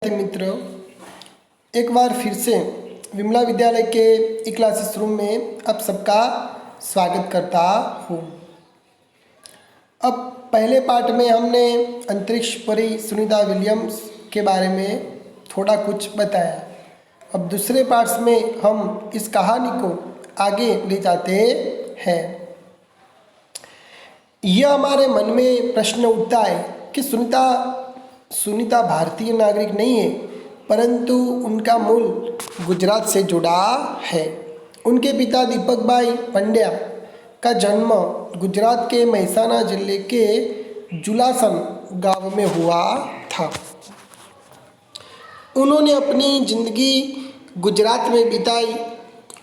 विद्यार्थी मित्र, एक बार फिर से विमला विद्यालय के ई क्लासेस रूम में आप सबका स्वागत करता हूँ। अब पहले पार्ट में हमने अंतरिक्ष परी सुनीता विलियम्स के बारे में थोड़ा कुछ बताया। अब दूसरे पार्ट्स में हम इस कहानी को आगे ले जाते हैं। यह हमारे मन में प्रश्न उठता है कि सुनीता भारतीय नागरिक नहीं है, परंतु उनका मूल गुजरात से जुड़ा है। उनके पिता दीपक भाई पंड्या का जन्म गुजरात के मेहसाणा जिले के जुलासन गांव में हुआ था। उन्होंने अपनी जिंदगी गुजरात में बिताई।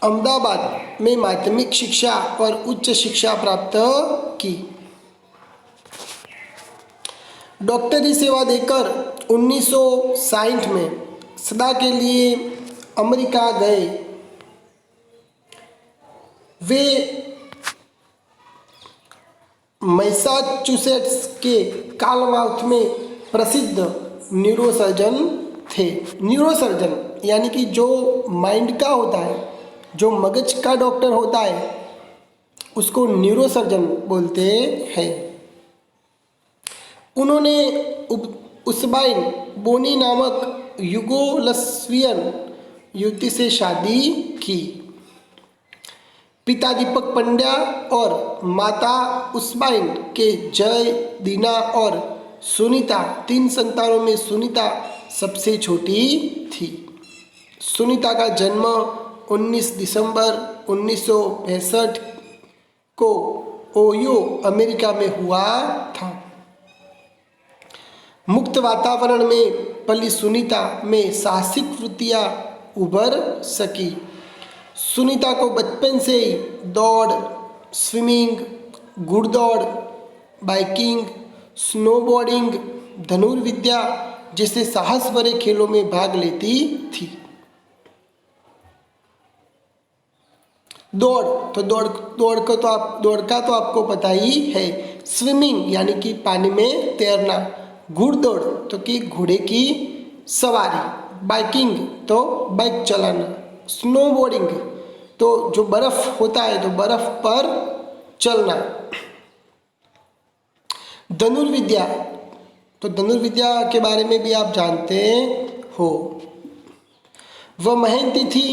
अहमदाबाद में माध्यमिक शिक्षा और उच्च शिक्षा प्राप्त की। डॉक्टरी सेवा देकर 1960 में सदा के लिए अमेरिका गए। वे मैसाचुसेट्स के कालमाउथ में प्रसिद्ध न्यूरोसर्जन थे। न्यूरोसर्जन यानी कि जो माइंड का होता है, जो मगज का डॉक्टर होता है, उसको न्यूरोसर्जन बोलते हैं। उन्होंने उसबाइन बोनी नामक युगोस्लावियन युवती से शादी की। पिता दीपक पंड्या और माता उसबाइन के जय, दीना और सुनीता 3 संतानों में सुनीता सबसे छोटी थी। सुनीता का जन्म 19 दिसंबर 1965 को ओहियो अमेरिका में हुआ था। मुक्त वातावरण में पली सुनीता में साहसिक वृत्तियाँ उभर सकी। सुनीता को बचपन से ही दौड़, स्विमिंग, घुड़दौड़, बाइकिंग, स्नोबोर्डिंग, धनुर्विद्या जैसे साहस भरे खेलों में भाग लेती थी। दौड़ का तो आपको पता ही है। स्विमिंग यानी कि पानी में तैरना, घुड़दौड़ तो कि घोड़े की सवारी, बाइकिंग तो बाइक चलाना, स्नोबोर्डिंग तो जो बर्फ होता है तो बर्फ पर चलना, धनुर्विद्या तो धनुर्विद्या के बारे में भी आप जानते हो। वह मेहनती थी,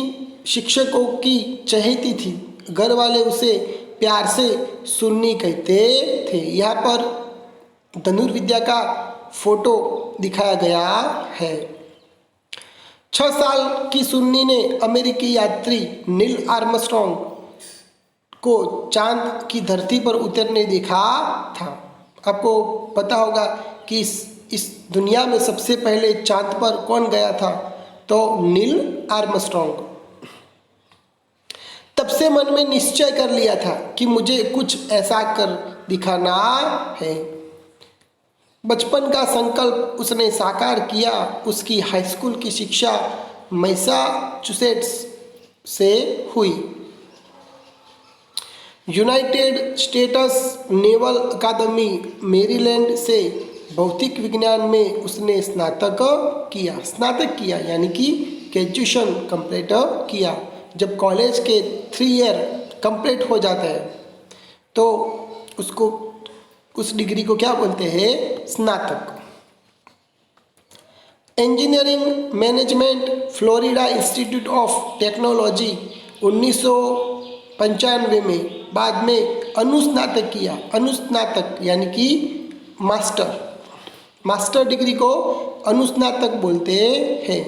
शिक्षकों की चहेती थी, घर वाले उसे प्यार से सुन्नी कहते थे। यहाँ पर धनुर्विद्या का फोटो दिखाया गया है। 6 साल की सुन्नी ने अमेरिकी यात्री नील आर्मस्ट्रॉन्ग को चांद की धरती पर उतरने देखा था। आपको पता होगा कि इस दुनिया में सबसे पहले चांद पर कौन गया था, तो नील आर्मस्ट्रॉन्ग। तब से मन में निश्चय कर लिया था कि मुझे कुछ ऐसा कर दिखाना है। बचपन का संकल्प उसने साकार किया। उसकी हाई स्कूल की शिक्षा मैसाचुसेट्स से हुई। यूनाइटेड स्टेट्स नेवल अकादमी मेरीलैंड से भौतिक विज्ञान में उसने स्नातक किया यानी कि ग्रेजुएशन कंप्लीट किया। जब कॉलेज के 3 ईयर कंप्लीट हो जाता है तो उसको उस डिग्री को क्या बोलते हैं, स्नातक। Engineering management Florida institute of technology 1995 में, बाद में अनुस्नातक किया। अनुस्नातक यानी कि मास्टर डिग्री को अनुस्नातक बोलते हैं।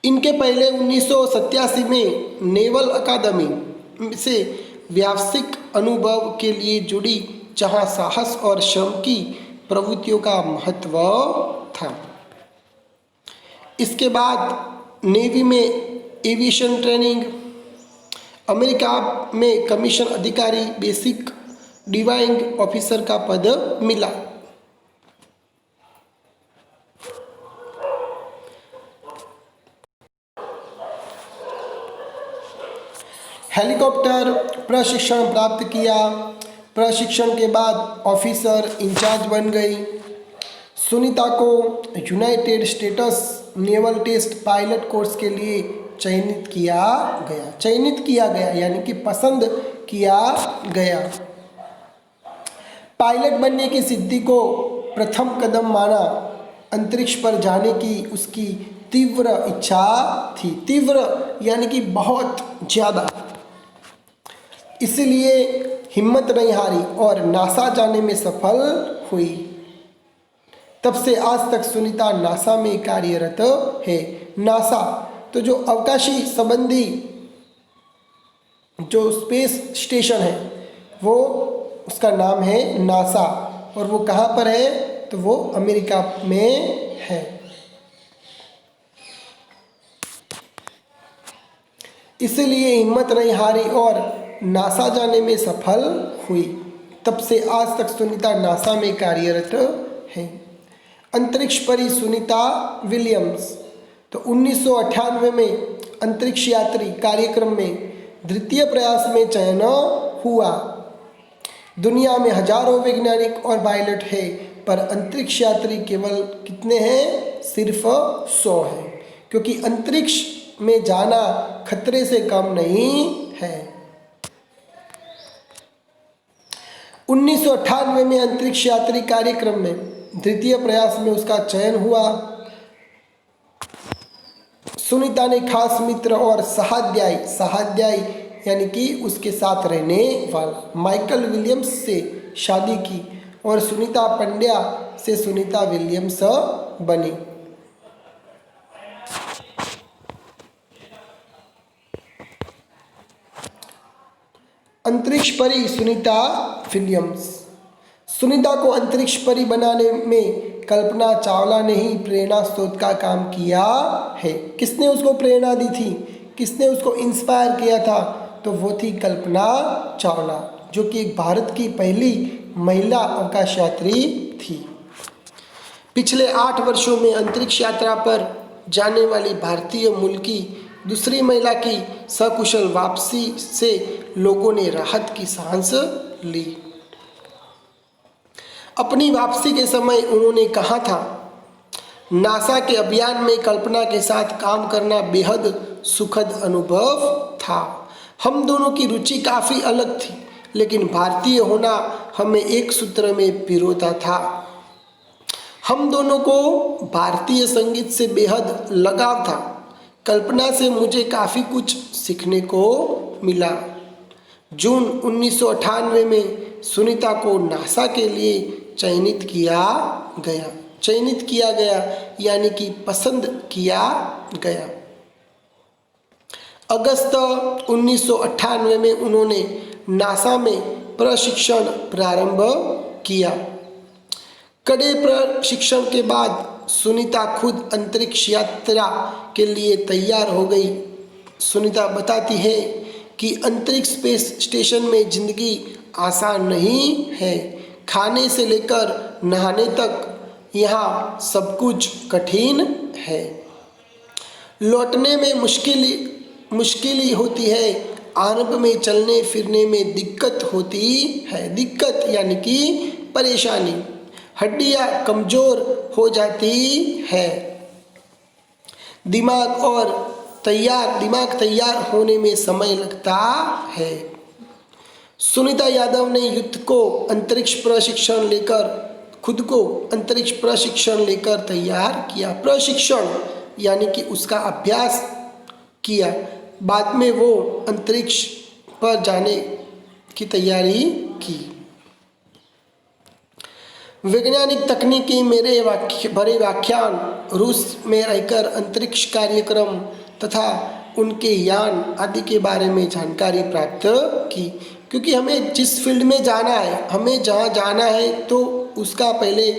इनके पहले 1987 में नेवल अकादमी से व्यावसायिक अनुभव के लिए जुड़ी, जहां साहस और श्रम की प्रवृत्तियों का महत्व था। इसके बाद नेवी में एविएशन ट्रेनिंग, अमेरिका में कमीशन अधिकारी, बेसिक डिवाइंग ऑफिसर का पद मिला। हेलीकॉप्टर प्रशिक्षण प्राप्त किया। प्रशिक्षण के बाद ऑफिसर इंचार्ज बन गई। सुनीता को United States naval test pilot course के लिए चयनित किया गया यानी कि पसंद किया गया। पायलट बनने की सिद्धि को प्रथम कदम माना। अंतरिक्ष पर जाने की उसकी तीव्र इच्छा थी। तीव्र यानी कि बहुत ज़्यादा, इसलिए हिम्मत नहीं हारी और नासा जाने में सफल हुई। तब से आज तक सुनीता नासा में कार्यरत है। नासा तो जो अवकाशी संबंधी जो स्पेस स्टेशन है वो उसका नाम है नासा, और वो कहाँ पर है तो वो अमेरिका में है। इसलिए हिम्मत नहीं हारी और नासा जाने में सफल हुई। तब से आज तक सुनीता नासा में कार्यरत है। अंतरिक्ष परी सुनीता विलियम्स तो 1998 में अंतरिक्ष यात्री कार्यक्रम में द्वितीय प्रयास में चयन हुआ। दुनिया में हजारों वैज्ञानिक और पायलट है, पर अंतरिक्ष यात्री केवल कितने हैं? सिर्फ 100 है, क्योंकि अंतरिक्ष में जाना खतरे से कम नहीं है। 1998 में अंतरिक्ष यात्री कार्यक्रम में द्वितीय प्रयास में उसका चयन हुआ। सुनीता ने खास मित्र और सहाध्यायी यानी कि उसके साथ रहने वाला माइकल विलियम्स से शादी की और सुनीता पंड्या से सुनीता विलियम्स बनी। अंतरिक्ष परी सुनीता विलियम्स। सुनीता को अंतरिक्ष परी बनाने में कल्पना चावला ने ही प्रेरणा स्रोत का काम किया है। किसने उसको प्रेरणा दी थी, किसने उसको इंस्पायर किया था? तो वो थी कल्पना चावला, जो कि एक भारत की पहली महिला अवकाश यात्री थी। पिछले 8 वर्षों में अंतरिक्ष यात्रा पर जाने वाली भारतीय मूल की दूसरी महिला की सकुशल वापसी से लोगों ने राहत की सांस ली। अपनी वापसी के समय उन्होंने कहा था, नासा के अभियान में कल्पना के साथ काम करना बेहद सुखद अनुभव था। हम दोनों की रुचि काफ़ी अलग थी, लेकिन भारतीय होना हमें एक सूत्र में पिरोता था। हम दोनों को भारतीय संगीत से बेहद लगाव था। कल्पना से मुझे काफ़ी कुछ सीखने को मिला। जून 1998 में सुनीता को नासा के लिए चयनित किया गया यानी कि पसंद किया गया। अगस्त 1998 में उन्होंने नासा में प्रशिक्षण प्रारंभ किया। कड़े प्रशिक्षण के बाद सुनीता खुद अंतरिक्ष यात्रा के लिए तैयार हो गई। सुनीता बताती है कि अंतरिक्ष स्पेस स्टेशन में जिंदगी आसान नहीं है। खाने से लेकर नहाने तक यहाँ सब कुछ कठिन है। लौटने में मुश्किल होती है। आरंभ में चलने फिरने में दिक्कत होती है। दिक्कत यानी कि परेशानी। हड्डियाँ कमज़ोर हो जाती है। दिमाग तैयार होने में समय लगता है। सुनीता यादव ने खुद को अंतरिक्ष प्रशिक्षण लेकर तैयार किया। प्रशिक्षण यानी कि उसका अभ्यास किया। बाद में वो अंतरिक्ष पर जाने की तैयारी की। वैज्ञानिक तकनीकी मेरे भरे व्याख्यान, रूस में रहकर अंतरिक्ष कार्यक्रम तथा उनके यान आदि के बारे में जानकारी प्राप्त की। क्योंकि हमें जिस फील्ड में जाना है, हमें जहाँ जाना है, तो उसका पहले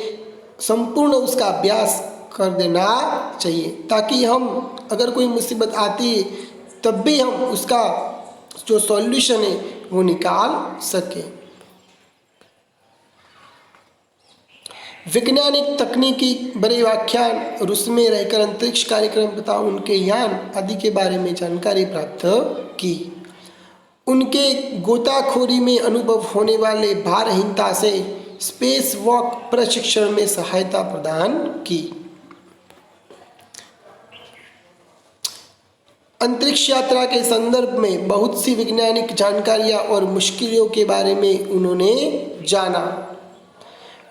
संपूर्ण उसका अभ्यास कर देना चाहिए, ताकि हम अगर कोई मुसीबत आती है तब भी हम उसका जो सॉल्यूशन है वो निकाल सकें। वैज्ञानिक तकनीकी बड़े व्याख्यान, रूस में रहकर अंतरिक्ष कार्यक्रम तथा उनके यान आदि के बारे में जानकारी प्राप्त की। उनके गोताखोरी में अनुभव होने वाले भारहीनता से स्पेस वॉक प्रशिक्षण में सहायता प्रदान की। अंतरिक्ष यात्रा के संदर्भ में बहुत सी वैज्ञानिक जानकारियां और मुश्किलों के बारे में उन्होंने जाना।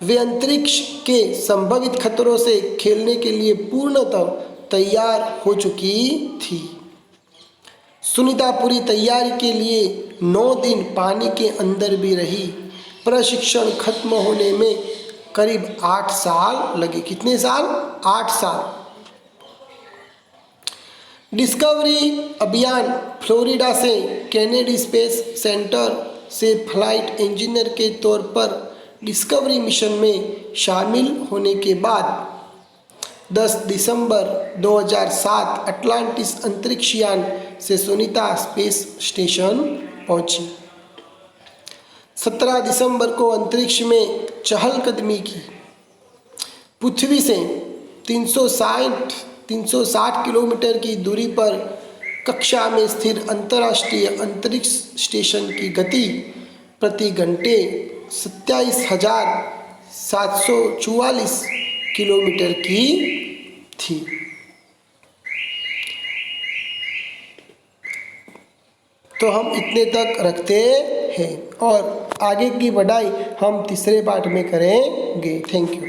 वे अंतरिक्ष के संभावित खतरों से खेलने के लिए पूर्णतः तैयार हो चुकी थी। सुनीता पूरी तैयारी के लिए 9 दिन पानी के अंदर भी रही। प्रशिक्षण खत्म होने में करीब 8 साल लगे। कितने साल? 8 साल। डिस्कवरी अभियान फ्लोरिडा से केनेडी स्पेस सेंटर से फ्लाइट इंजीनियर के तौर पर डिस्कवरी मिशन में शामिल होने के बाद 10 दिसंबर 2007 अटलांटिस अंतरिक्ष यान से सुनीता स्पेस स्टेशन पहुंची। 17 दिसंबर को अंतरिक्ष में चहलकदमी की। पृथ्वी से 360 किलोमीटर की दूरी पर कक्षा में स्थिर अंतर्राष्ट्रीय अंतरिक्ष स्टेशन की गति प्रति घंटे 27,744 किलोमीटर की थी। तो हम इतने तक रखते हैं और आगे की पढ़ाई हम तीसरे पार्ट में करेंगे। Thank you.